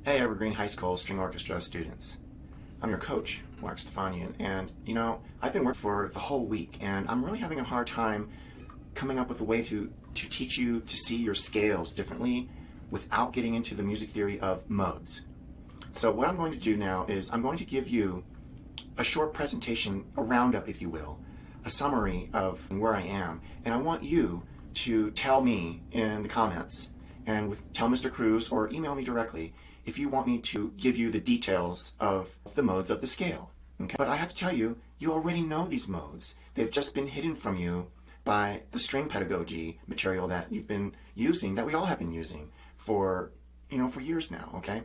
Hey Evergreen High School String Orchestra students. I'm your coach, Mark Stefanian, and I've been working for the whole week and I'm really having a hard time coming up with a way to teach you to see your scales differently without getting into the music theory of modes. So what I'm going to do now is I'm going to give you a short presentation, a roundup if you will, a summary of where I am, and I want you to tell me in the comments and tell Mr. Cruz or email me directly if you want me to give you the details of the modes of the scale. Okay? But I have to tell you, you already know these modes. They've just been hidden from you by the string pedagogy material that you've been using, that we all have been using for years now, okay?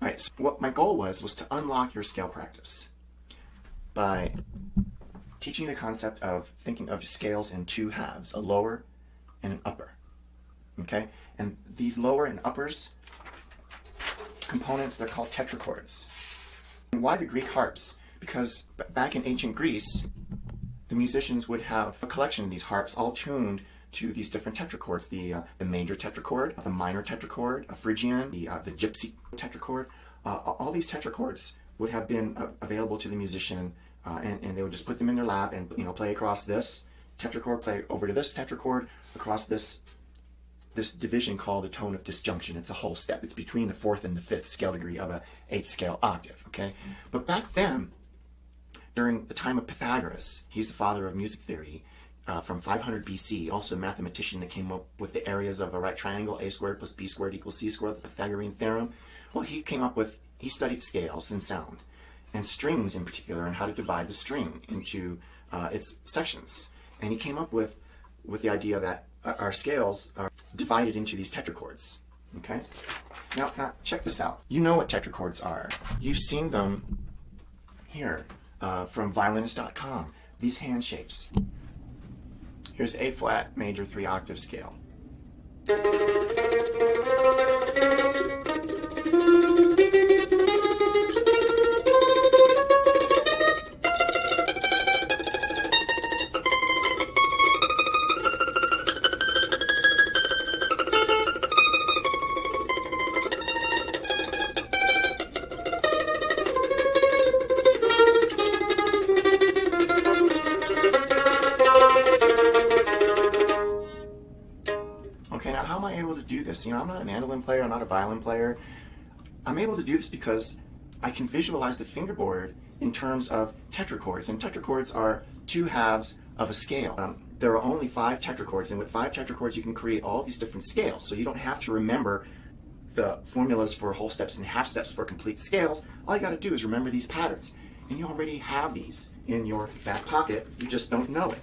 All right, so what my goal was to unlock your scale practice by teaching the concept of thinking of scales in two halves, a lower and an upper, okay? And these lower and uppers components, they're called tetrachords. And why the Greek harps? Because back in ancient Greece, the musicians would have a collection of these harps all tuned to these different tetrachords, the major tetrachord, the minor tetrachord, a Phrygian, the gypsy tetrachord. All these tetrachords would have been available to the musician, and they would just put them in their lap and play across this tetrachord, play over to this tetrachord, across this division called the tone of disjunction. It's a whole step. It's between the fourth and the fifth scale degree of a 8th scale octave, okay? But back then, during the time of Pythagoras, he's the father of music theory, from 500 BC, also a mathematician that came up with the areas of a right triangle, a squared plus b squared equals c squared, the Pythagorean theorem. Well, he studied scales and sound, and strings in particular, and how to divide the string into its sections. And he came up with the idea that our scales are divided into these tetrachords, okay? Now check this out. You know what tetrachords are. You've seen them here from violinist.com, these hand shapes. Here's A flat major 3 octave scale. Okay, now how am I able to do this? I'm not a mandolin player, I'm not a violin player. I'm able to do this because I can visualize the fingerboard in terms of tetrachords, and tetrachords are two halves of a scale. There are only 5 tetrachords, and with 5 tetrachords you can create all these different scales, so you don't have to remember the formulas for whole steps and half steps for complete scales. All you got to do is remember these patterns, and you already have these in your back pocket, you just don't know it.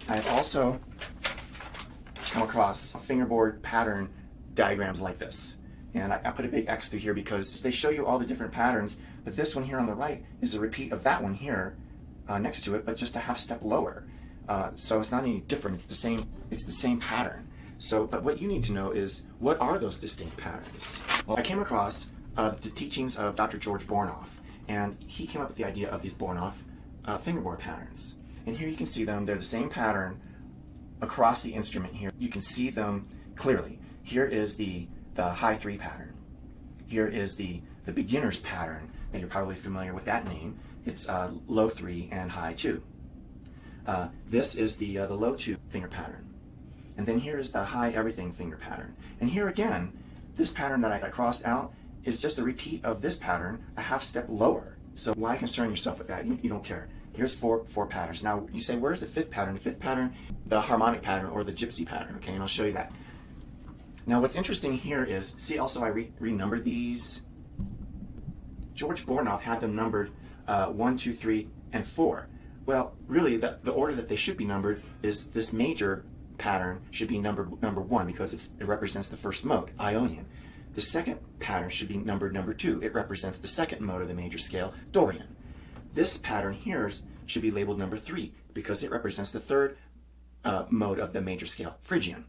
I've also come across fingerboard pattern diagrams like this, and I put a big X through here because they show you all the different patterns, but this one here on the right is a repeat of that one here next to it, but just a half step lower. So it's not any different. It's the same pattern. But what you need to know is, what are those distinct patterns? Well, I came across the teachings of Dr. George Bornoff, and he came up with the idea of these Bornoff fingerboard patterns. And here you can see them. They're the same pattern across the instrument here. You can see them clearly. Here is the high 3 pattern. Here is the beginner's pattern, and you're probably familiar with that name. It's low 3 and high 2. This is the low 2 finger pattern. And then here is the high everything finger pattern. And here again, this pattern that I crossed out is just a repeat of this pattern, a half step lower. So why concern yourself with that? You don't care. Here's four patterns. Now you say, where's the 5th pattern? The 5th pattern, the harmonic pattern or the gypsy pattern, okay? And I'll show you that. Now what's interesting here is, see also I renumbered these. George Bornoff had them numbered 1, 2, 3, and 4. Well, really the order that they should be numbered is this major pattern should be numbered number 1 because it represents the first mode, Ionian. The 2nd pattern should be numbered number 2. It represents the 2nd mode of the major scale, Dorian. This pattern here should be labeled number 3 because it represents the 3rd mode of the major scale, Phrygian.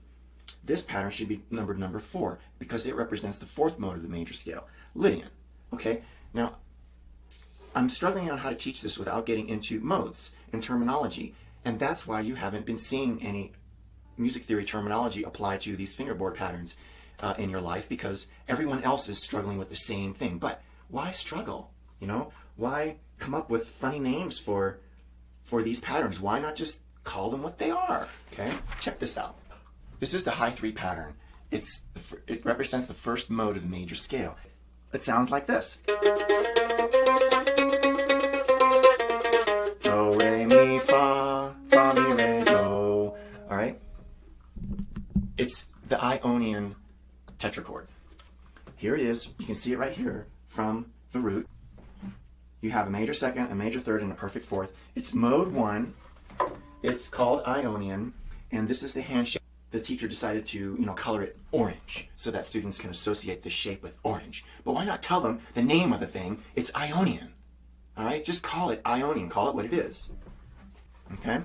This pattern should be numbered number 4 because it represents the 4th mode of the major scale, Lydian. Okay, now I'm struggling on how to teach this without getting into modes and terminology, and that's why you haven't been seeing any music theory terminology applied to these fingerboard patterns in your life because everyone else is struggling with the same thing. But why struggle? You know, why come up with funny names for these patterns? Why not just call them what they are? Okay, check this out. This is the high 3 pattern. It represents the first mode of the major scale. It sounds like this. Do, re, mi, fa, fa, mi, re, do. All right? It's the Ionian tetrachord. Here it is. You can see it right here from the root. You have a major second, a major third, and a perfect fourth. It's mode 1. It's called Ionian, and this is the hand shape. The teacher decided to, color it orange so that students can associate the shape with orange. But why not tell them the name of the thing? It's Ionian. All right? Just call it Ionian. Call it what it is. Okay?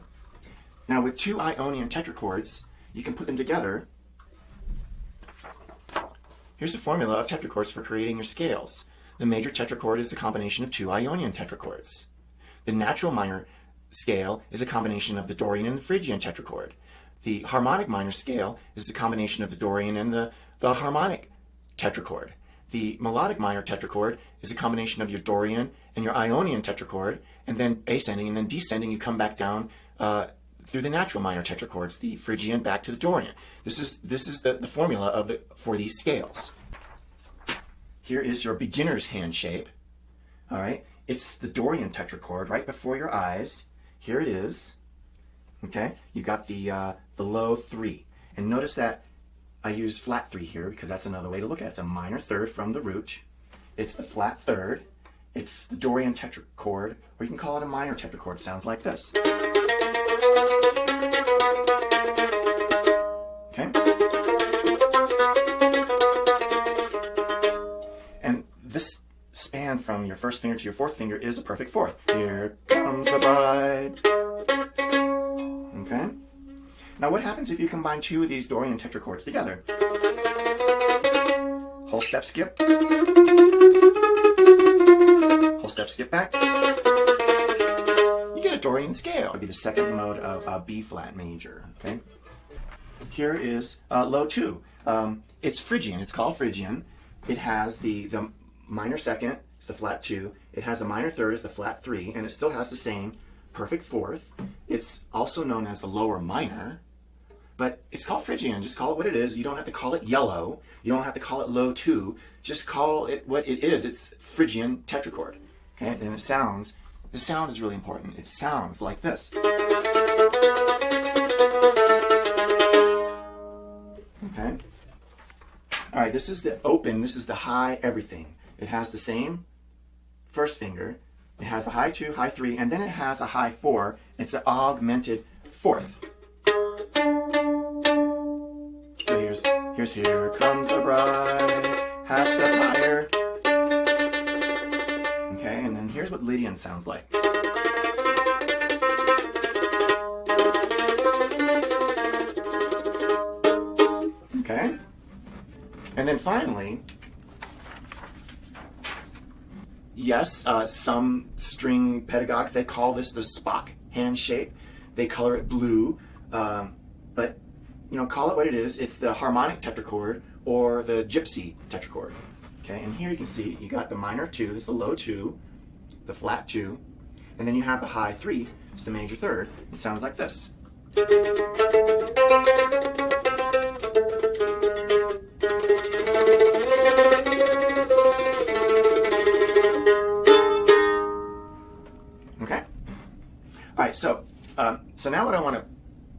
Now, with 2 Ionian tetrachords, you can put them together. Here's the formula of tetrachords for creating your scales. The major tetrachord is a combination of 2 Ionian tetrachords. The natural minor scale is a combination of the Dorian and the Phrygian tetrachord. The harmonic minor scale is the combination of the Dorian and the harmonic tetrachord. The melodic minor tetrachord is a combination of your Dorian and your Ionian tetrachord, and then ascending and then descending, you come back down through the natural minor tetrachords, the Phrygian back to the Dorian. This is the formula for these scales. Here is your beginner's hand shape. All right, it's the Dorian tetrachord right before your eyes. Here it is. Okay, you got the low 3, and notice that I use flat 3 here because that's another way to look at it. It's a minor third from the root. It's the flat third. It's the Dorian tetrachord, or you can call it a minor tetrachord. It sounds like this. Okay, and this span from your first finger to your fourth finger is a perfect fourth. Here comes the bride. Okay? Now what happens if you combine 2 of these Dorian tetrachords together? Whole step skip. Whole step skip back. You get a Dorian scale. It would be the second mode of B flat major. Okay? Here is low 2. It's Phrygian. It's called Phrygian. It has the minor second, it's the flat 2. It has a minor third, it's the flat 3, and it still has the same perfect fourth. It's also known as the lower minor, but it's called Phrygian. Just call it what it is. You don't have to call it yellow. You don't have to call it low 2. Just call it what it is. It's Phrygian tetrachord. Okay, and the sound is really important. It sounds like this. Okay. All right, this is the open, this is the high everything. It has the same first finger. It has a high 2, high 3, and then it has a high 4. It's an augmented fourth. So here's Here Comes the Bride, half step higher. Okay, and then here's what Lydian sounds like. Okay, and then finally, yes, some string pedagogues, they call this the Spock hand shape. They color it blue, but call it what it is. It's the harmonic tetrachord or the gypsy tetrachord. Okay, and here you can see you got the minor 2, this is the low 2, the flat 2, and then you have the high 3, it's the major third. It sounds like this. Okay. All right. So now what I want to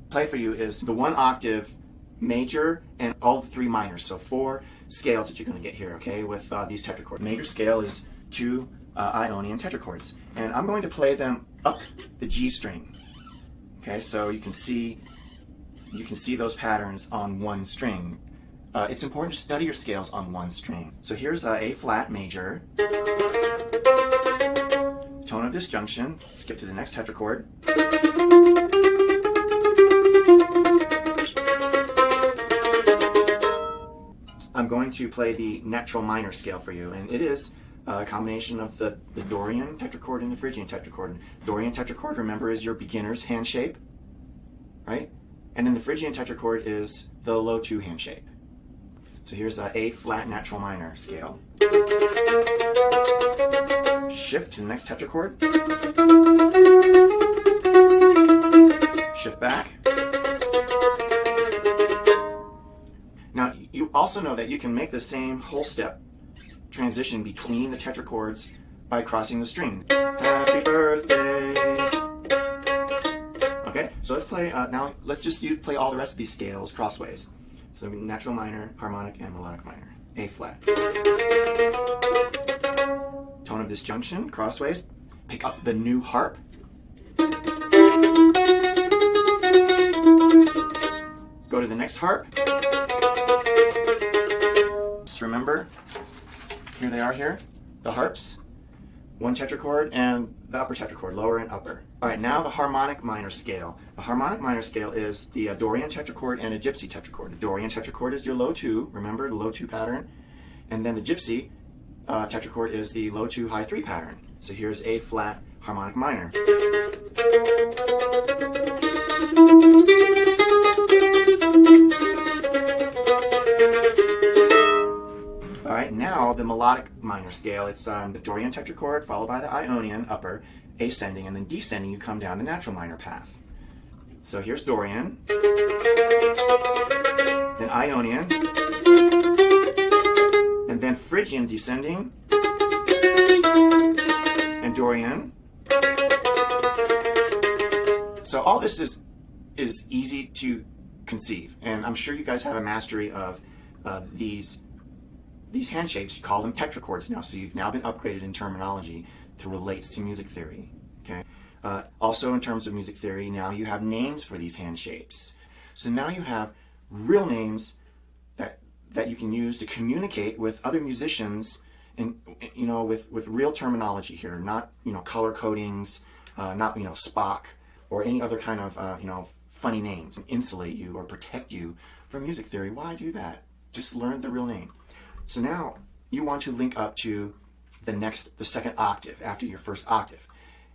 play for you is the 1 octave major and all the 3 minors. So 4 scales that you're going to get here. Okay, with these tetrachords. Major scale is 2 Ionian tetrachords, and I'm going to play them up the G string. Okay, so you can see those patterns on 1 string. It's important to study your scales on 1 string. So here's A flat major. Tone of disjunction. Skip to the next tetrachord. I'm going to play the natural minor scale for you, and it is a combination of the Dorian tetrachord and the Phrygian tetrachord. Dorian tetrachord, remember, is your beginner's hand shape, right? And then the Phrygian tetrachord is the low 2 hand shape. So here's a A flat natural minor scale. Shift to the next tetrachord. Shift back. Now, you also know that you can make the same whole step transition between the tetrachords by crossing the strings. Happy birthday. Okay, so let's play, now let's just play all the rest of these scales crossways. So natural minor, harmonic, and melodic minor. A flat. Tone of disjunction, crossways. Pick up the new harp. Go to the next harp. Just remember, here they are here, the harps. One tetrachord and the upper tetrachord, lower and upper. All right, now the harmonic minor scale. The harmonic minor scale is the Dorian tetrachord and a gypsy tetrachord. The Dorian tetrachord is your low 2, remember the low 2 pattern. And then the gypsy tetrachord is the low 2, high 3 pattern. So here's A flat harmonic minor. All right, now the melodic minor scale. It's the Dorian tetrachord followed by the Ionian upper, ascending, and then descending you come down the natural minor path. So here's Dorian, then Ionian, and then Phrygian descending, and Dorian. So all this is easy to conceive, and I'm sure you guys have a mastery of these hand shapes. You call them tetrachords now, so you've now been upgraded in terminology to relates to music theory. Okay. Also, in terms of music theory, now you have names for these hand shapes. So now you have real names that you can use to communicate with other musicians, and with real terminology here, not color codings, not Spock or any other kind of funny names. Insulate you or protect you from music theory. Why do that? Just learn the real name. So now you want to link up to the second octave after your first octave.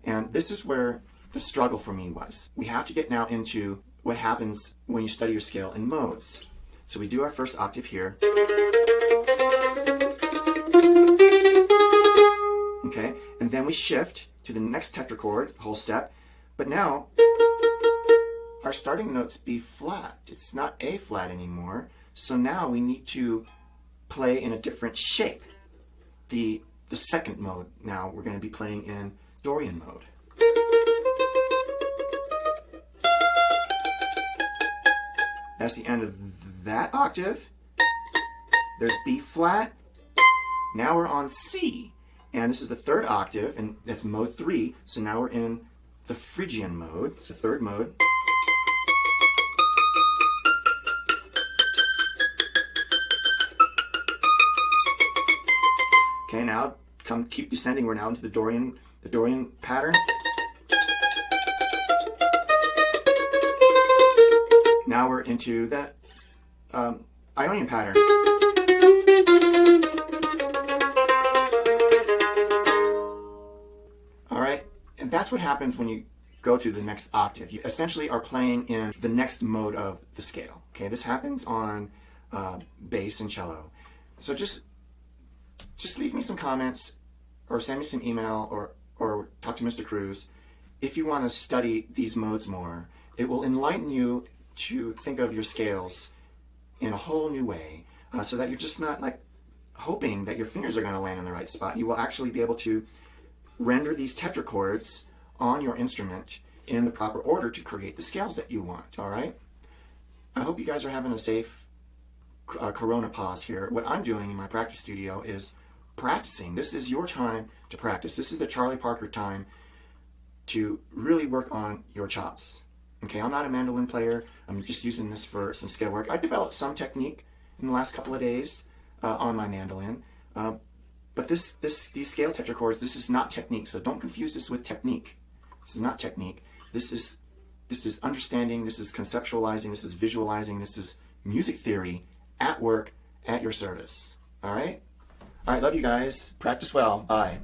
And this is where the struggle for me was. We have to get now into what happens when you study your scale in modes. So we do our first octave here. Okay, and then we shift to the next tetrachord, whole step. But now our starting note's B flat. It's not A flat anymore. So now we need to play in a different shape. The second mode now we're going to be playing in Dorian mode. That's the end of that octave. There's B flat. Now we're on C, and this is the third octave, and that's mode 3. So now we're in the Phrygian mode. It's the third mode. Okay, now keep descending. We're now into the Dorian pattern. Now we're into the Ionian pattern. All right, and that's what happens when you go to the next octave. You essentially are playing in the next mode of the scale. Okay, this happens on bass and cello. So just leave me some comments or send me some email or talk to Mr. Cruz if you want to study these modes more. It will enlighten you to think of your scales in a whole new way, so that you're just not like hoping that your fingers are going to land in the right spot. You will actually be able to render these tetrachords on your instrument in the proper order to create the scales that you want. All right? I hope you guys are having a safe corona pause here. What I'm doing in my practice studio is practicing. This is your time to practice. This is the Charlie Parker time to really work on your chops. Okay, I'm not a mandolin player. I'm just using this for some scale work. I developed some technique in the last couple of days on my mandolin, but these scale tetrachords, this is not technique. So don't confuse this with technique. This is not technique. This is understanding. This is conceptualizing. This is visualizing. This is music theory at work, at your service. All right. All right. Love you guys. Practice well. Bye.